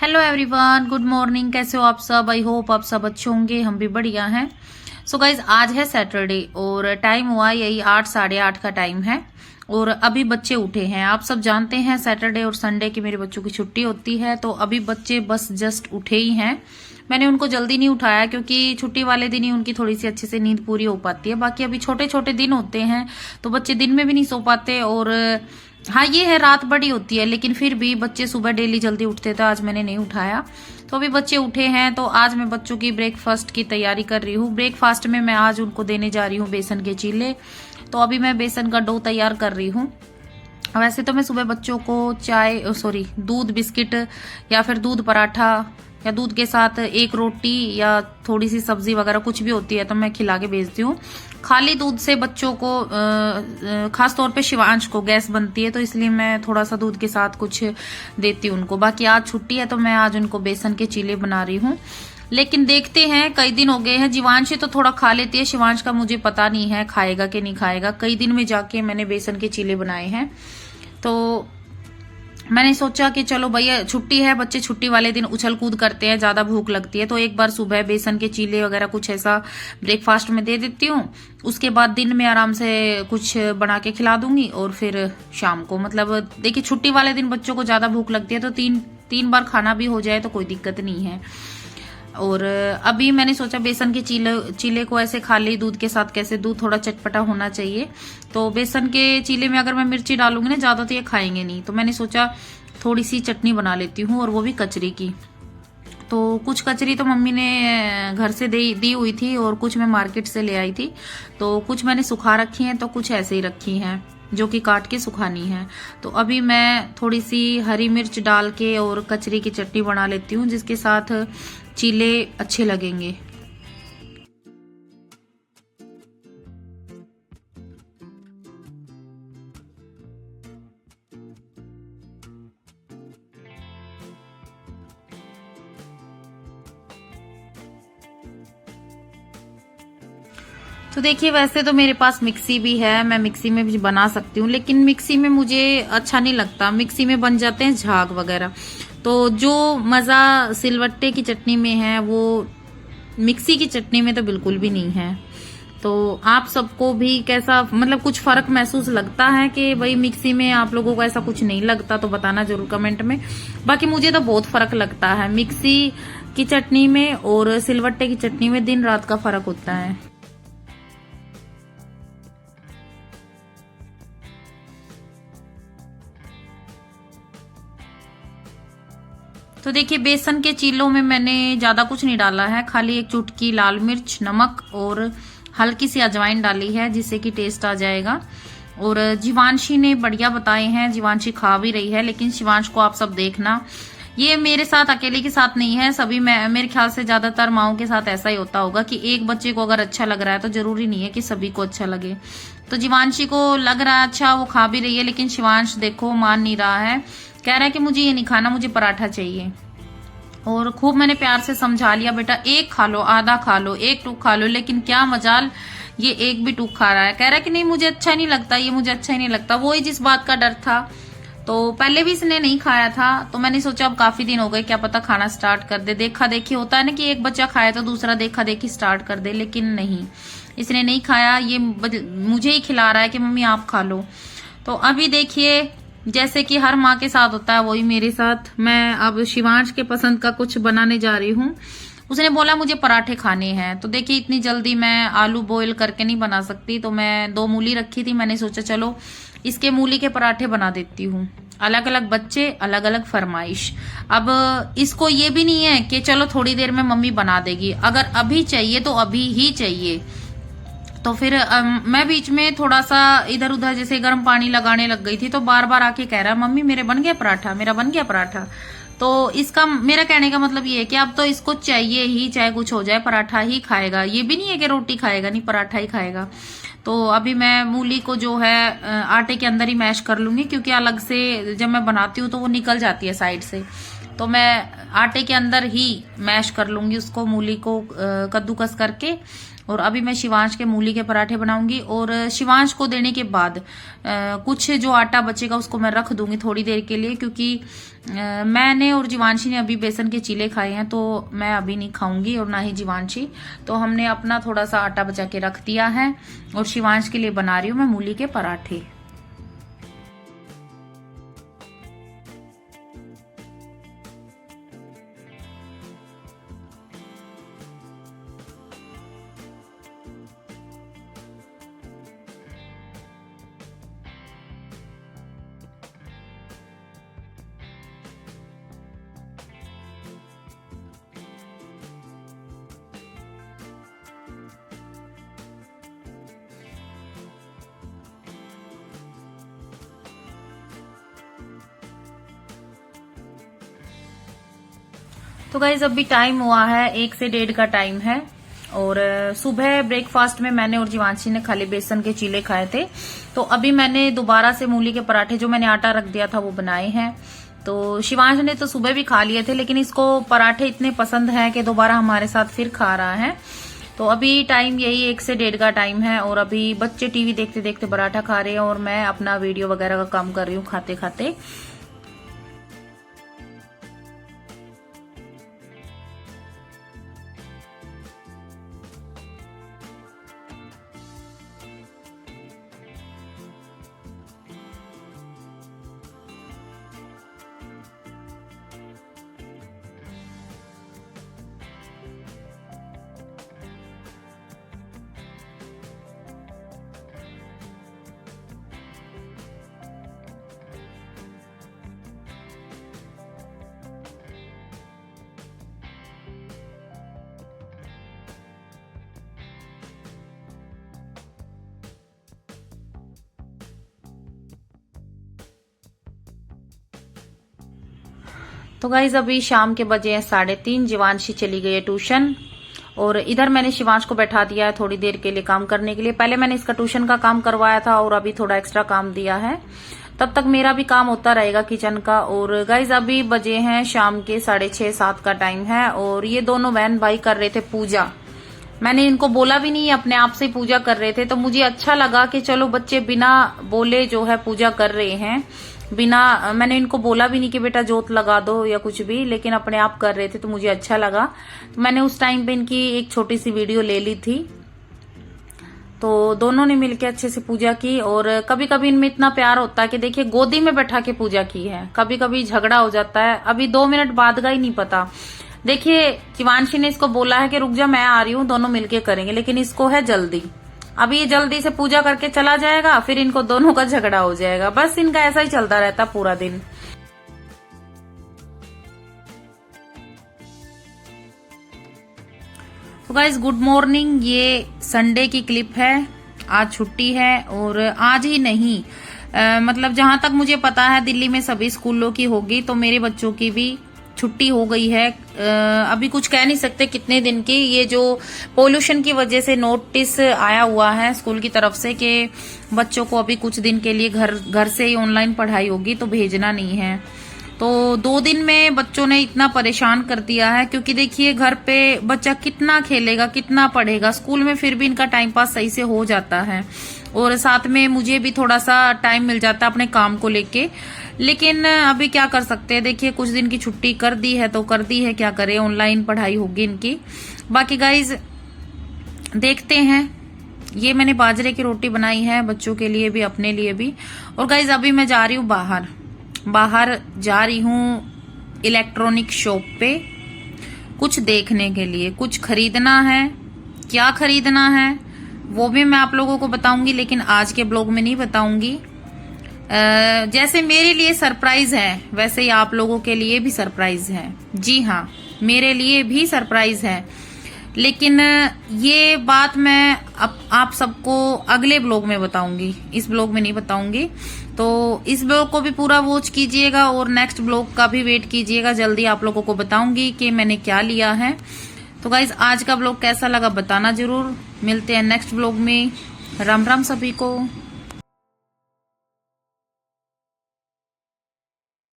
Hello everyone, good morning. कैसे हो आप सब? आई होप आप सब अच्छे होंगे, हम भी बढ़िया हैं। सो गाइज, आज है सैटरडे और टाइम हुआ यही 8 साढ़े 8 का टाइम है और अभी बच्चे उठे हैं। आप सब जानते हैं सैटरडे और संडे की मेरे बच्चों की छुट्टी होती है, तो अभी बच्चे बस जस्ट उठे ही हैं। मैंने उनको जल्दी नहीं उठाया क्योंकि छुट्टी वाले दिन ही उनकी थोड़ी सी अच्छे से नींद पूरी हो पाती है। बाकी अभी छोटे छोटे दिन होते हैं तो बच्चे दिन में भी नहीं सो पाते। और हाँ, ये है रात बड़ी होती है, लेकिन फिर भी बच्चे सुबह डेली जल्दी उठते थे। आज मैंने नहीं उठाया, तो अभी बच्चे उठे हैं। तो आज मैं बच्चों की ब्रेकफास्ट की तैयारी कर रही हूँ। ब्रेकफास्ट में मैं आज उनको देने जा रही हूँ बेसन के चीले। तो अभी मैं बेसन का डो तैयार कर रही हूँ। वैसे तो मैं सुबह बच्चों को दूध बिस्किट या फिर दूध पराठा या दूध के साथ एक रोटी या थोड़ी सी सब्जी वगैरह कुछ भी होती है तो मैं खिला के भेजती हूँ। खाली दूध से बच्चों को खास तौर पे शिवांश को गैस बनती है, तो इसलिए मैं थोड़ा सा दूध के साथ कुछ देती हूँ उनको। बाकी आज छुट्टी है तो मैं आज उनको बेसन के चीले बना रही हूँ। लेकिन देखते हैं, कई दिन हो गए हैं। जीवांशी तो थोड़ा खा लेती है, शिवांश का मुझे पता नहीं है खाएगा कि नहीं खाएगा। कई दिन में जाके मैंने बेसन के चीले बनाए हैं, तो मैंने सोचा कि चलो भैया छुट्टी है, बच्चे छुट्टी वाले दिन उछल कूद करते हैं, ज्यादा भूख लगती है, तो एक बार सुबह बेसन के चीले वगैरह कुछ ऐसा ब्रेकफास्ट में दे देती हूँ। उसके बाद दिन में आराम से कुछ बना के खिला दूंगी और फिर शाम को, मतलब देखिए छुट्टी वाले दिन बच्चों को ज्यादा भूख लगती है, तो तीन बार खाना भी हो जाए तो कोई दिक्कत नहीं है। और अभी मैंने सोचा बेसन के चीले को ऐसे खाली दूध के साथ, कैसे दूध थोड़ा चटपटा होना चाहिए, तो बेसन के चीले में अगर मैं मिर्ची डालूंगी ना ज्यादा तो ये खाएंगे नहीं, तो मैंने सोचा थोड़ी सी चटनी बना लेती हूँ, और वो भी कचरी की। तो कुछ कचरी तो मम्मी ने घर से दी हुई थी और कुछ मैं मार्केट से ले आई थी। तो कुछ मैंने सुखा रखी हैं, तो कुछ ऐसे ही रखी हैं जो कि काट के सुखानी है। तो अभी मैं थोड़ी सी हरी मिर्च डाल के और कचरी की चटनी बना लेती हूँ, जिसके साथ चीले अच्छे लगेंगे। तो देखिए, वैसे तो मेरे पास मिक्सी भी है, मैं मिक्सी में भी बना सकती हूँ, लेकिन मिक्सी में मुझे अच्छा नहीं लगता। मिक्सी में बन जाते हैं झाग वगैरह, तो जो मजा सिलवट्टे की चटनी में है वो मिक्सी की चटनी में तो बिल्कुल भी नहीं है। तो आप सबको भी कैसा, मतलब कुछ फर्क महसूस लगता है कि भाई मिक्सी में आप लोगों को ऐसा कुछ नहीं लगता, तो बताना जरूर कमेंट में। बाकी मुझे तो बहुत फर्क लगता है मिक्सी की चटनी में और सिलवट्टे की चटनी में, दिन रात का फर्क होता है। तो देखिए, बेसन के चीलों में मैंने ज्यादा कुछ नहीं डाला है, खाली एक चुटकी लाल मिर्च, नमक और हल्की सी अजवाइन डाली है, जिससे कि टेस्ट आ जाएगा। और जीवांशी ने बढ़िया बताए हैं, जीवांशी खा भी रही है, लेकिन शिवांश को आप सब देखना, ये मेरे साथ अकेले के साथ नहीं है, सभी मेरे ख्याल से ज्यादातर माओं के साथ ऐसा ही होता होगा कि एक बच्चे को अगर अच्छा लग रहा है तो जरूरी नहीं है कि सभी को अच्छा लगे। तो जीवांशी को लग रहा है अच्छा, वो खा भी रही है, लेकिन शिवांश देखो मान नहीं रहा है, कह रहा है कि मुझे ये नहीं खाना, मुझे पराठा चाहिए। और खूब मैंने प्यार से समझा लिया, बेटा एक खा लो, आधा खा लो, एक टूक खा लो, लेकिन क्या मजाल ये एक भी टूक खा रहा है। कह रहा है कि नहीं मुझे अच्छा नहीं लगता, ये मुझे अच्छा ही नहीं लगता। वो ही जिस बात का डर था, तो पहले भी इसने नहीं खाया था, तो मैंने सोचा अब काफी दिन हो गए, क्या पता खाना स्टार्ट कर दे। देखा देखी होता है ना कि एक बच्चा खाए तो दूसरा देखा देखी स्टार्ट कर दे, लेकिन नहीं, इसने नहीं खाया। ये मुझे ही खिला रहा है कि मम्मी आप खा लो। तो अभी देखिए, जैसे कि हर माँ के साथ होता है वही मेरे साथ, मैं अब शिवांश के पसंद का कुछ बनाने जा रही हूँ। उसने बोला मुझे पराठे खाने हैं, तो देखिए इतनी जल्दी मैं आलू बॉईल करके नहीं बना सकती, तो मैं 2 मूली रखी थी, मैंने सोचा चलो इसके मूली के पराठे बना देती हूँ। अलग अलग बच्चे, अलग अलग फरमाइश। अब इसको ये भी नहीं है कि चलो थोड़ी देर में मम्मी बना देगी, अगर अभी चाहिए तो अभी ही चाहिए। तो फिर मैं बीच में थोड़ा सा इधर उधर जैसे गर्म पानी लगाने लग गई थी, तो बार बार आके कह रहा है मम्मी मेरे बन गया पराठा, मेरा बन गया पराठा। तो इसका, मेरा कहने का मतलब ये है कि अब तो इसको चाहिए ही, चाहे कुछ हो जाए पराठा ही खाएगा। ये भी नहीं है कि रोटी खाएगा, नहीं पराठा ही खाएगा। तो अभी मैं मूली को जो है आटे के अंदर ही मैश कर लूंगी, क्योंकि अलग से जब मैं बनाती हूँ तो वो निकल जाती है साइड से, तो मैं आटे के अंदर ही मैश कर लूंगी उसको, मूली को कद्दूकस करके। और अभी मैं शिवांश के मूली के पराठे बनाऊंगी और शिवांश को देने के बाद कुछ जो आटा बचेगा उसको मैं रख दूंगी थोड़ी देर के लिए, क्योंकि मैंने और जीवांशी ने अभी बेसन के चीले खाए हैं तो मैं अभी नहीं खाऊंगी और ना ही जीवांशी। तो हमने अपना थोड़ा सा आटा बचा के रख दिया है और शिवांश के लिए बना रही हूँ मैं मूली के पराठे। तो गाइज अभी टाइम हुआ है 1 से 1:30 का टाइम है और सुबह ब्रेकफास्ट में मैंने और जीवांशी ने खाली बेसन के चीले खाए थे। तो अभी मैंने दोबारा से मूली के पराठे जो मैंने आटा रख दिया था वो बनाए हैं। तो शिवांश ने तो सुबह भी खा लिए थे, लेकिन इसको पराठे इतने पसंद है कि दोबारा हमारे साथ फिर खा रहा है। तो अभी टाइम यही 1 से 1:30 का टाइम है और अभी बच्चे टीवी देखते देखते पराठा खा रहे हैं और मैं अपना वीडियो वगैरह का काम कर रही हूँ खाते खाते। तो गाइज अभी शाम के बजे हैं 3:30। जीवांशी चली गई है ट्यूशन और इधर मैंने शिवांश को बैठा दिया है थोड़ी देर के लिए काम करने के लिए। पहले मैंने इसका ट्यूशन का काम करवाया था और अभी थोड़ा एक्स्ट्रा काम दिया है, तब तक मेरा भी काम होता रहेगा किचन का। और गाइज अभी बजे हैं शाम के 6:30-7 का टाइम है और ये दोनों बहन भाई कर रहे थे पूजा। मैंने इनको बोला भी नहीं, अपने आप से ही पूजा कर रहे थे। तो मुझे अच्छा लगा कि चलो बच्चे बिना बोले जो है पूजा कर रहे हैं, बिना मैंने इनको बोला भी नहीं कि बेटा जोत लगा दो या कुछ भी, लेकिन अपने आप कर रहे थे तो मुझे अच्छा लगा। तो मैंने उस टाइम पे इनकी एक छोटी सी वीडियो ले ली थी। तो दोनों ने मिलकर अच्छे से पूजा की और कभी कभी इनमें इतना प्यार होता है कि देखिए गोदी में बैठा के पूजा की है, कभी कभी झगड़ा हो जाता है। अभी 2 मिनट बाद का ही नहीं पता। देखिए जीवांशी ने इसको बोला है कि रुक जा मैं आ रही हूँ, दोनों मिलके करेंगे, लेकिन इसको है जल्दी। अभी ये जल्दी से पूजा करके चला जाएगा, फिर इनको दोनों का झगड़ा हो जाएगा। बस इनका ऐसा ही चलता रहता पूरा दिन। तो गाइज गुड मॉर्निंग, ये संडे की क्लिप है। आज छुट्टी है और आज ही नहीं मतलब जहां तक मुझे पता है दिल्ली में सभी स्कूलों की होगी, तो मेरे बच्चों की भी छुट्टी हो गई है। अभी कुछ कह नहीं सकते कितने दिन की। ये जो पोल्यूशन की वजह से नोटिस आया हुआ है स्कूल की तरफ से कि बच्चों को अभी कुछ दिन के लिए घर से ही ऑनलाइन पढ़ाई होगी, तो भेजना नहीं है। तो 2 दिन में बच्चों ने इतना परेशान कर दिया है, क्योंकि देखिए घर पे बच्चा कितना खेलेगा कितना पढ़ेगा, स्कूल में फिर भी इनका टाइम पास सही से हो जाता है और साथ में मुझे भी थोड़ा सा टाइम मिल जाता है अपने काम को लेके। लेकिन अभी क्या कर सकते हैं, देखिए कुछ दिन की छुट्टी कर दी है तो कर दी है, क्या करें, ऑनलाइन पढ़ाई होगी इनकी। बाकी गाइज देखते हैं। ये मैंने बाजरे की रोटी बनाई है बच्चों के लिए भी अपने लिए भी। और गाइज अभी मैं जा रही हूँ बाहर जा रही हूँ इलेक्ट्रॉनिक शॉप पे कुछ देखने के लिए, कुछ खरीदना है। क्या खरीदना है वो भी मैं आप लोगों को बताऊंगी, लेकिन आज के ब्लॉग में नहीं बताऊंगी। जैसे मेरे लिए सरप्राइज है वैसे ही आप लोगों के लिए भी सरप्राइज है। जी हाँ, मेरे लिए भी सरप्राइज है, लेकिन ये बात मैं आप सबको अगले ब्लॉग में बताऊंगी, इस ब्लॉग में नहीं बताऊंगी। तो इस ब्लॉग को भी पूरा वॉच कीजिएगा और नेक्स्ट ब्लॉग का भी वेट कीजिएगा। जल्दी आप लोगों को बताऊंगी कि मैंने क्या लिया है। तो गाइज आज का ब्लॉग कैसा लगा बताना जरूर। मिलते हैं नेक्स्ट ब्लॉग में। राम राम सभी को।